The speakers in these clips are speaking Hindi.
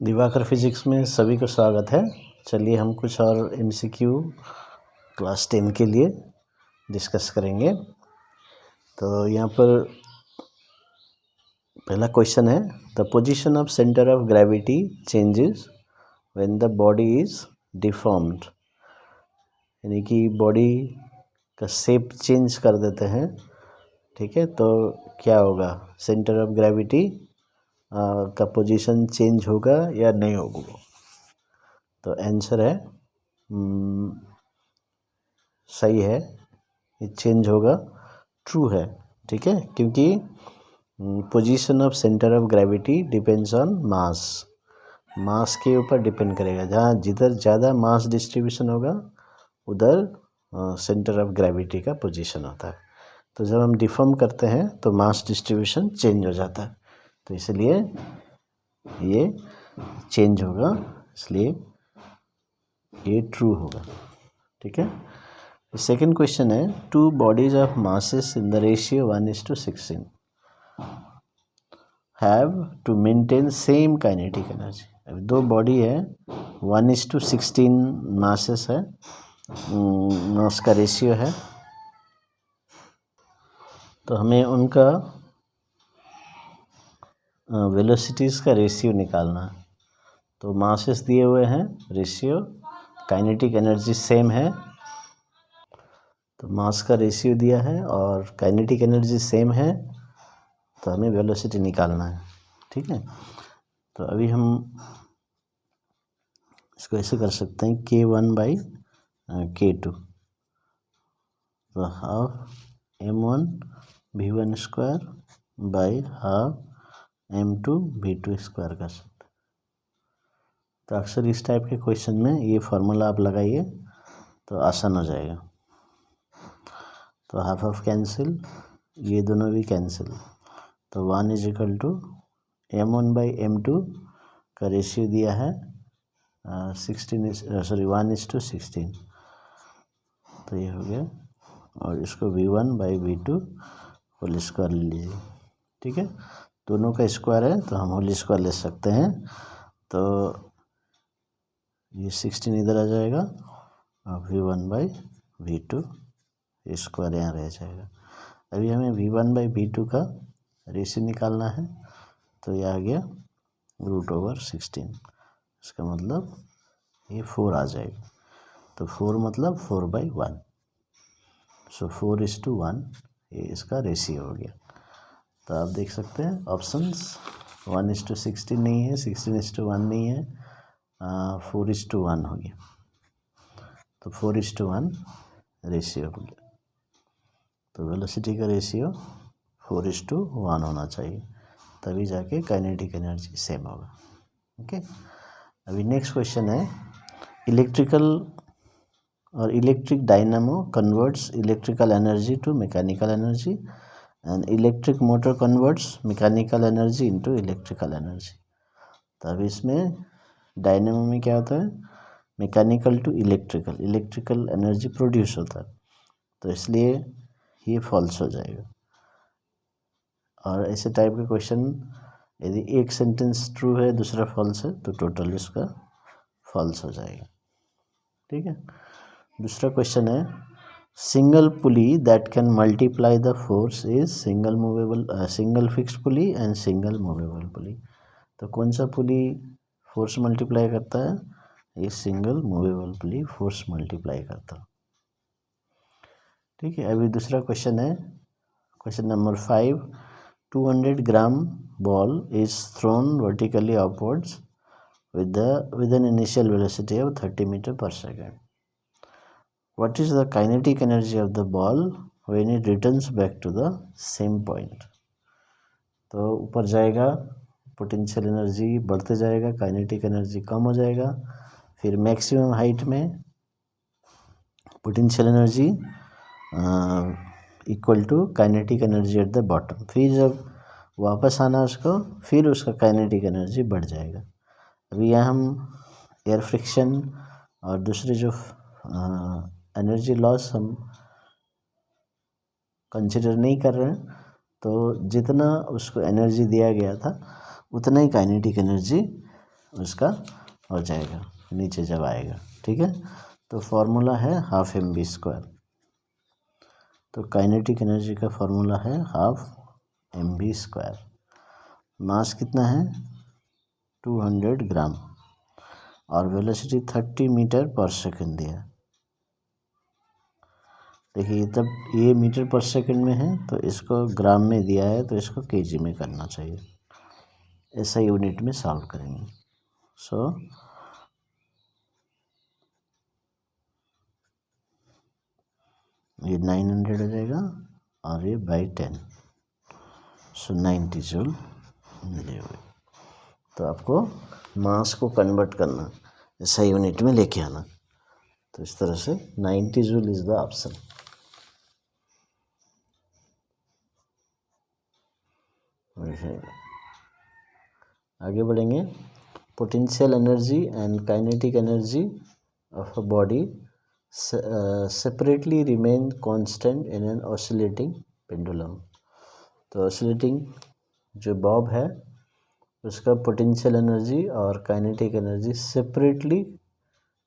दिवाकर फिजिक्स में सभी को स्वागत है। चलिए हम कुछ और एमसीक्यू क्लास 10 के लिए डिस्कस करेंगे। तो यहाँ पर पहला क्वेश्चन है, the position of centre of gravity changes when the body is deformed. यानी कि बॉडी का शेप चेंज कर देते हैं, ठीक है, तो क्या होगा, सेंटर ऑफ ग्रेविटी का पोजीशन चेंज होगा या नहीं होगा। तो आंसर है सही है, ये चेंज होगा, ट्रू है, ठीक है, क्योंकि position of centre of gravity depends on मास के ऊपर डिपेंड करेगा। जहाँ जिधर ज़्यादा मास डिस्ट्रीब्यूशन होगा उधर सेंटर ऑफ ग्रेविटी का पोजीशन होता है। तो जब हम डिफॉर्म करते हैं तो मास डिस्ट्रीब्यूशन चेंज हो जाता है, तो इसलिए ये चेंज होगा, इसलिए ये ट्रू होगा, ठीक है। सेकेंड क्वेश्चन है, two bodies of masses in the ratio 1:16 have to maintain same kinetic energy. अब दो बॉडी है, 1:16 मासेस है, मास का रेशियो है, तो हमें उनका वेलोसिटीज़ का रेशियो निकालना है। तो मासेस दिए हुए हैं, रेशियो, काइनेटिक एनर्जी सेम है, तो मास का रेशियो दिया है और काइनेटिक एनर्जी सेम है, तो हमें वेलोसिटी निकालना है, ठीक है। तो अभी हम इसको ऐसे कर सकते हैं, K1/K2, तो half m1 v1 square by half m2 v2 square कर सकते हैं। तो अक्सर इस टाइप के क्वेश्चन में ये फार्मूला आप लगाइए तो आसान हो जाएगा। तो हाफ ऑफ कैंसिल, ये दोनों भी कैंसिल, तो 1 = m1/m2 का रेशियो दिया है 1:16, तो ये हो गया, और इसको v1/v2 होल स्क्वायर ले लीजिए, ठीक है। दोनों का स्क्वायर है तो हम होल स्क्वायर ले सकते हैं, तो ये 16 इधर आ जाएगा और v1/v2 स्क्वायर यहाँ रह जाएगा। अभी हमें v1/v2 का रेशियो निकालना है, तो ये आ गया √16, इसका मतलब ये 4 आ जाएगा, तो 4 मतलब 4/1, सो 4:1 ये इसका रेशियो हो गया। तो आप देख सकते हैं ऑप्शंस 1:16 नहीं है, 16:1 नहीं है, 4:1 हो गया, तो 4:1 रेशियो हो गया। तो वेलोसिटी का रेशियो 4:1 होना चाहिए, तभी जाके काइनेटिक एनर्जी सेम होगा, ओके। अभी नेक्स्ट क्वेश्चन है, electric dynamo converts electrical energy to mechanical energy and electric motor converts mechanical energy into electrical energy. तो अब इसमें डायनामो में क्या होता है, mechanical to electrical energy produce होता है, तो इसलिए ये फॉल्स हो जाएगा। और ऐसे टाइप के क्वेश्चन यदि एक सेंटेंस ट्रू है दूसरा फॉल्स है तो टोटल इसका फॉल्स हो जाएगा, ठीक है। दूसरा क्वेश्चन है, single pulley that can multiply the force is single fixed pulley and single movable pulley. तो कौन सा पुली फोर्स मल्टीप्लाई करता है, ये single movable pulley force multiply करता है, ठीक है। अभी दूसरा क्वेश्चन है, question number 5, 200 gram ball is thrown vertically upwards with an initial velocity of 30 meter per second. What is the kinetic energy of the ball when it returns back to the same point? तो ऊपर जाएगा, पोटेंशियल एनर्जी बढ़ते जाएगा, काइनेटिक एनर्जी कम हो जाएगा, फिर मैक्सिमम हाइट में potential energy equal to kinetic energy at the bottom, फिर जब वापस आना उसको, फिर उसका काइनेटिक एनर्जी बढ़ जाएगा। अभी यहाँ हम एयर फ्रिक्शन और दूसरे जो एनर्जी लॉस हम कंसिडर नहीं कर रहे हैं, तो जितना उसको एनर्जी दिया गया था उतना ही काइनेटिक एनर्जी उसका हो जाएगा नीचे जब आएगा। ठीक है, तो फॉर्मूला है हाफ mv²। तो काइनेटिक एनर्जी का फॉर्मूला है हाफ mv²। मास कितना है 200 ग्राम और वेलोसिटी 30 मीटर पर सेकंड दिया। देखिए तब ये मीटर पर सेकंड में है तो इसको ग्राम में दिया है तो इसको केजी में करना चाहिए। ऐसा यूनिट में सॉल्व करेंगे। सो ये 900 हो जाएगा और ये बाई 10, सो 90 जूल मिलेगा। तो आपको मास को कन्वर्ट करना, ऐसा यूनिट में लेके आना। तो इस तरह से 90 जूल इज द ऑप्शन। आगे बढ़ेंगे। Potential energy and kinetic energy of a body separately remain constant in an oscillating pendulum. तो ऑसिलेटिंग जो बॉब है उसका पोटेंशियल एनर्जी और kinetic energy separately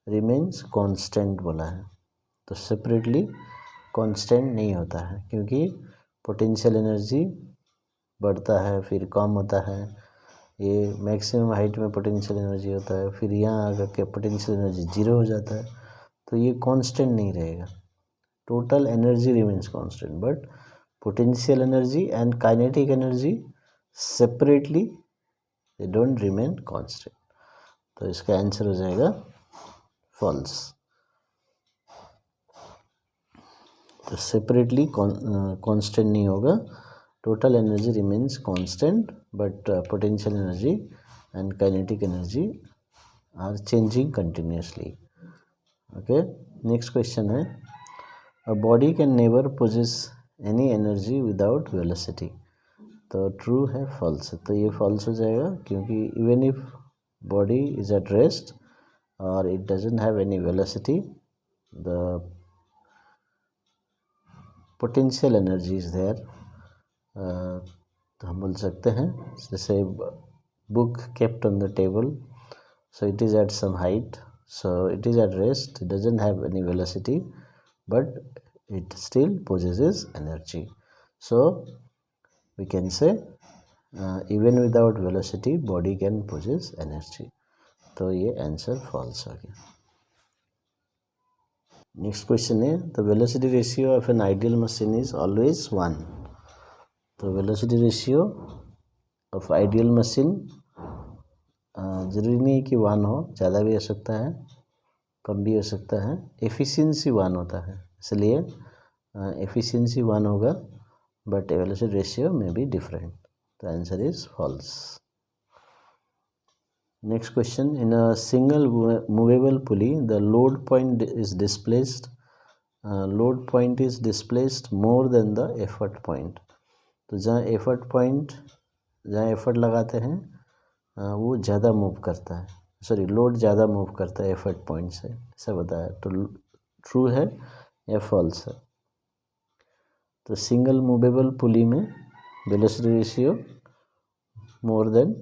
remains constant बोला है। तो सेपरेटली कांस्टेंट नहीं होता है क्योंकि पोटेंशियल एनर्जी बढ़ता है फिर कम होता है। ये मैक्सिमम हाइट में पोटेंशियल एनर्जी होता है, फिर यहाँ आकर के पोटेंशियल एनर्जी 0 हो जाता है। तो ये कांस्टेंट नहीं रहेगा। Total energy remains constant but potential energy and kinetic energy separately they don't remain constant. तो इसका आंसर हो जाएगा फॉल्स। तो सेपरेटली कांस्टेंट नहीं होगा। Total energy remains constant but potential energy and kinetic energy are changing continuously. Okay, next question है a body can never possess any energy without velocity. तो ट्रू है फॉल्स है। तो ये फॉल्स हो जाएगा क्योंकि even if body is at rest और it doesn't have any velocity the potential energy is there. तो हम बोल सकते हैं जैसे book kept on the table, so it is at some height, so it is at rest, it doesn't have any velocity but it still possesses energy. So we can say even without velocity body can possess energy. तो ये आंसर फॉल्स आ गया। नेक्स्ट क्वेश्चन है the velocity ratio of an ideal machine is always 1। तो velocity ratio of ideal machine ज़रूरी नहीं कि 1 हो, ज़्यादा भी हो सकता है कम भी हो सकता है। एफिशिएंसी 1 होता है, इसलिए एफिशिएंसी 1 होगा बट वेलोसिटी रेशियो में बी डिफरेंट। तो answer is false. Next question, in a single movable pulley the load point is displaced more than the effort point. तो जहाँ एफर्ट लगाते हैं वो ज़्यादा मूव करता है, सॉरी लोड ज़्यादा मूव करता है एफर्ट पॉइंट से, ऐसा बताया। तो ट्रू है या फॉल्स है। तो सिंगल मूवेबल पुली में वेलोसिटी रेशियो मोर देन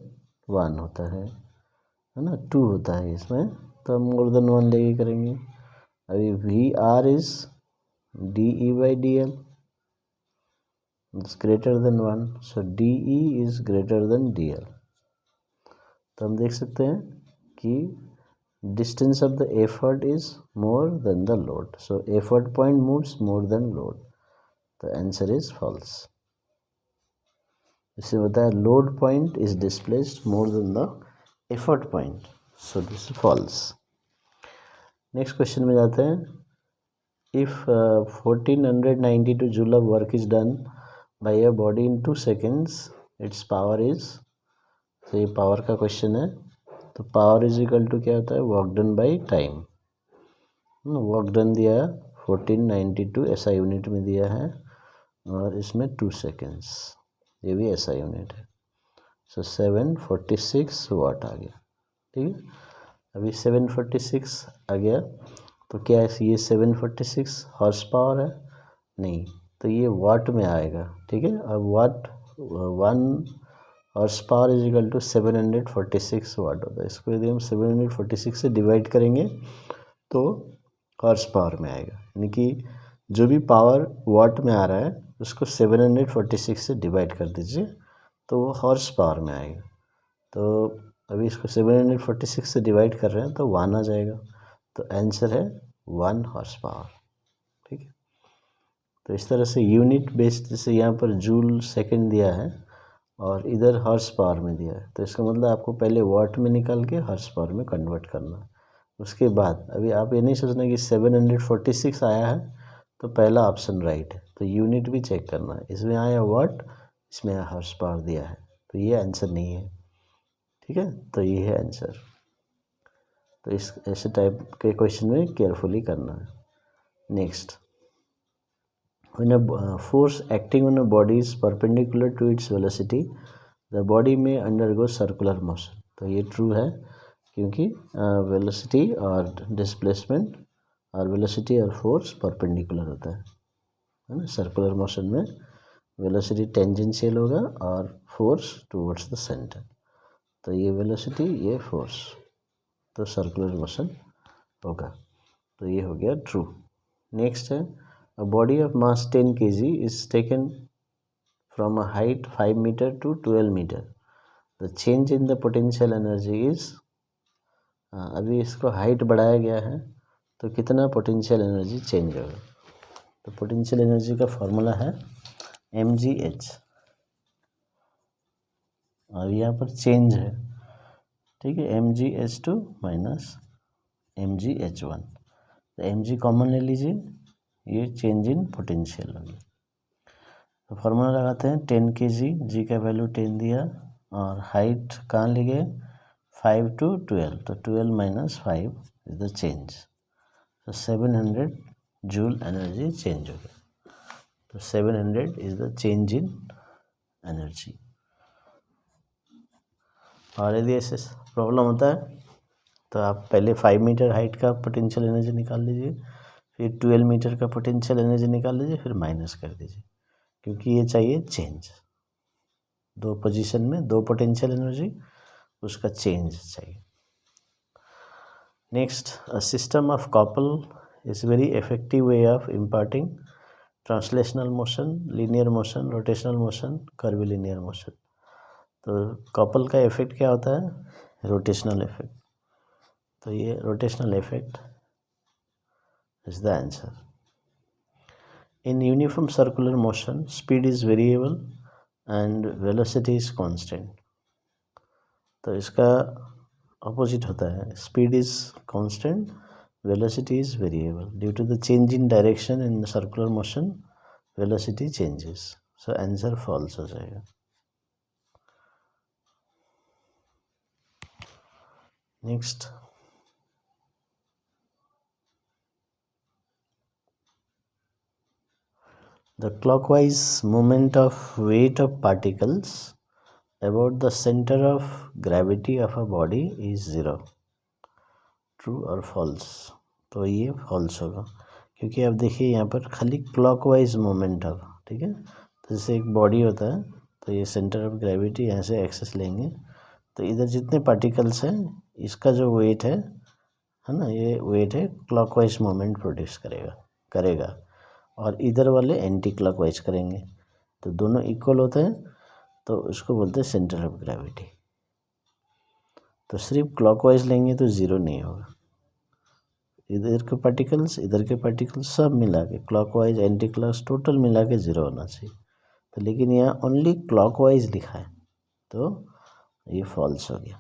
1 होता है ना, 2 होता है इसमें, तो हम मोर देन 1 लेके करेंगे। अभी we are is D E by D L is greater than 1, so D E is greater than D L. तो हम देख सकते हैं कि distance of the effort is more than the load, so effort point moves more than load. तो आंसर इज फॉल्स। इससे बताया load point is displaced more than the effort point, so this is false. Next question में जाते हैं। If 1492 joule of work is done by a body in 2 seconds it's power is, तो ये पावर का क्वेश्चन है। तो पावर इज इक्वल टू क्या होता है work done by time. Work done दिया है 1492 ऐसा यूनिट में दिया है और इसमें 2 सेकेंड्स, ये भी ऐसा यूनिट है। सो 746 वाट आ गया। ठीक है, अभी 746 आ गया तो क्या है ये 746 हॉर्स पावर है नहीं, तो ये वाट में आएगा। ठीक है, अब watt 1 horse power is equal to 746 watt होता है। इसको यदि हम 746 से डिवाइड करेंगे तो हॉर्स पावर में आएगा, यानी कि जो भी पावर वाट में आ रहा है उसको 746 से डिवाइड कर दीजिए तो वो हॉर्स पावर में आएगा। तो अभी इसको 746 से डिवाइड कर रहे हैं तो 1 आ जाएगा, तो आंसर है 1 हॉर्स पावर। ठीक है, तो इस तरह से यूनिट बेस्ड, जैसे यहाँ पर जूल सेकंड दिया है और इधर हॉर्स पावर में दिया है, तो इसका मतलब आपको पहले वाट में निकाल के हॉर्स पावर में कन्वर्ट करना है। उसके बाद अभी आप ये नहीं सोचना कि 746 आया है तो पहला ऑप्शन राइट है, तो यूनिट भी चेक करना है। इसमें आया वाट, इसमें आया हॉर्स पावर दिया है, तो ये आंसर नहीं है। ठीक है, तो ये है आंसर। तो इस ऐसे टाइप के क्वेश्चन में केयरफुली करना है। Next, when a force acting on a body is perpendicular to its velocity, the body may undergo circular motion। तो ये ट्रू है, क्योंकि वेलोसिटी और डिस्प्लेसमेंट और वेलोसिटी और फोर्स परपेंडिकुलर होता है ना। सर्कुलर मोशन में वेलोसिटी टेंजेंशियल होगा और फोर्स टुवर्ड्स द सेंटर, तो ये वेलोसिटी ये फोर्स, तो सर्कुलर मोशन होगा, तो ये हो गया ट्रू। नेक्स्ट है, a body of mass 10 kg is taken from a height 5 meter to 12 meter, the change in the potential energy is, अभी इसको हाइट बढ़ाया गया है तो कितना पोटेंशियल एनर्जी चेंज होगा। तो पोटेंशियल एनर्जी का फॉर्मूला है mgh, और यहाँ पर चेंज है, ठीक है, mgh2 माइनस mgh1, तो mg कॉमन ले लीजिए, ये चेंज इन पोटेंशियल होगी। तो फार्मूला लगाते हैं 10 kg, जी का वैल्यू 10 दिया और हाइट कहाँ ले गए 5 to 12, तो 12 माइनस 5 इज द चेंज, तो 700 जूल एनर्जी चेंज हो गया, तो 700 is the change in energy. और यदि ऐसे प्रॉब्लम होता है तो आप पहले 5 मीटर हाइट का पोटेंशियल एनर्जी निकाल लीजिए, फिर 12 मीटर का पोटेंशियल एनर्जी निकाल लीजिए, फिर माइनस कर दीजिए, क्योंकि ये चाहिए चेंज, दो पोजीशन में दो पोटेंशियल एनर्जी, उसका चेंज चाहिए। Next, a system of couple is very effective way of imparting translational motion, linear motion, rotational motion, curvilinear motion. तो कपल का इफेक्ट क्या होता है, रोटेशनल इफेक्ट, तो ये rotational effect is the answer. In uniform circular motion, speed is variable and velocity is constant। तो इसका ऑपोजिट होता है, speed is constant, velocity is variable. Due to the change in direction in circular motion, velocity changes, so answer false हो जाएगा। Next, the clockwise movement of weight of particles about the center of gravity of a body is 0। True और फॉल्स, तो ये फॉल्स होगा, क्योंकि आप देखिए यहाँ पर खाली क्लॉकवाइज मूवमेंट होगा। ठीक है, तो जैसे एक बॉडी होता है तो ये सेंटर ऑफ ग्रेविटी यहाँ से एक्सेस लेंगे, तो इधर जितने पार्टिकल्स हैं इसका जो वेट है ना, ये वेट है क्लॉकवाइज मूवमेंट प्रोड्यूस करेगा और इधर वाले एंटी क्लॉकवाइज करेंगे, तो दोनों इक्वल होते हैं, तो उसको बोलते हैं सेंटर ऑफ ग्रेविटी। तो सिर्फ क्लॉकवाइज लेंगे तो ज़ीरो नहीं होगा, इधर के पार्टिकल्स सब मिला के क्लॉकवाइज एंटी क्लॉक टोटल मिला के 0 होना चाहिए, तो लेकिन यहाँ ओनली क्लॉकवाइज लिखा है, तो ये फॉल्स हो गया।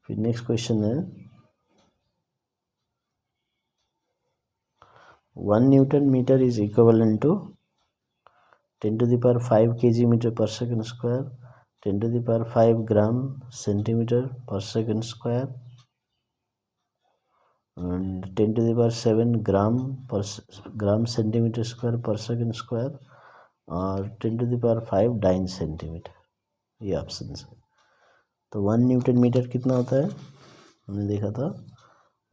फिर नेक्स्ट क्वेश्चन है, 1 newton metre is equivalent to 10 to the power 5 kg meter per second square, 10 to the power 5 gram centimeter per second square, and 10 to the power 7 gram centimeter square per second square, और 10 to the power 5 dyne centimetre, ये ऑप्शन है। तो 1 न्यूटन मीटर कितना होता है, हमने देखा था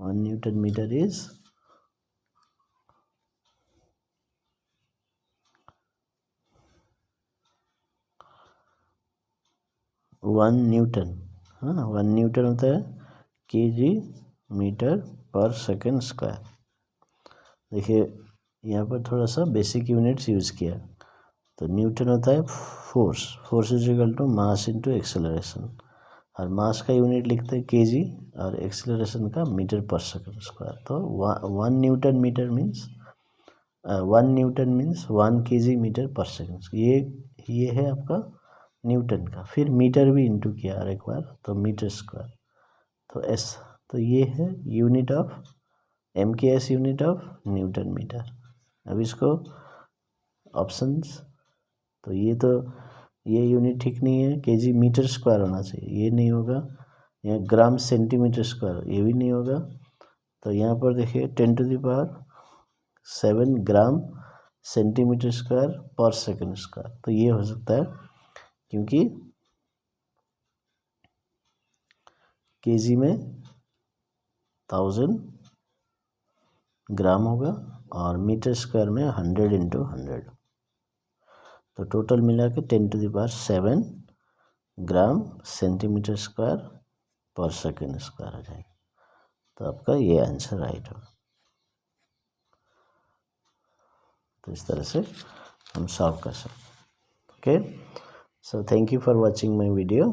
1 न्यूटन मीटर इज 1 न्यूटन, हाँ 1 न्यूटन होता है KG metre per second square. देखिए यहाँ पर थोड़ा सा बेसिक यूनिट्स यूज़ किया। तो न्यूटन होता है force, force is equal to mass into acceleration, और मास का यूनिट लिखते हैं केजी और एक्सेलरेशन का मीटर पर सेकंड स्क्वायर। तो 1 newton metre means 1 newton means 1 KG metre per second. ये है आपका न्यूटन का। फिर मीटर भी इंटू किया और एक बार, तो मीटर स्क्वायर, तो एस। तो ये है unit of M K S, unit of newton metre. अब इसको ऑप्शंस, तो ये यूनिट ठीक नहीं है, केजी मीटर स्क्वायर होना चाहिए, ये नहीं होगा। यहाँ ग्राम सेंटीमीटर स्क्वायर, ये भी नहीं होगा। तो यहाँ पर देखिए 10⁻7 ग्राम सेंटीमीटर स्क्वायर पर सेकंड स्क्वायर, तो ये हो सकता है, क्योंकि केजी में 1000 ग्राम होगा और मीटर स्क्वायर में 100 इंटू 100, तो टोटल मिला के 10⁻7 ग्राम सेंटीमीटर स्क्वायर पर सेकंड स्क्वायर हो जाएगा। तो आपका ये आंसर राइट होगा। तो इस तरह से हम सॉल्व कर सकते हैं। Okay, so thank you for watching my video.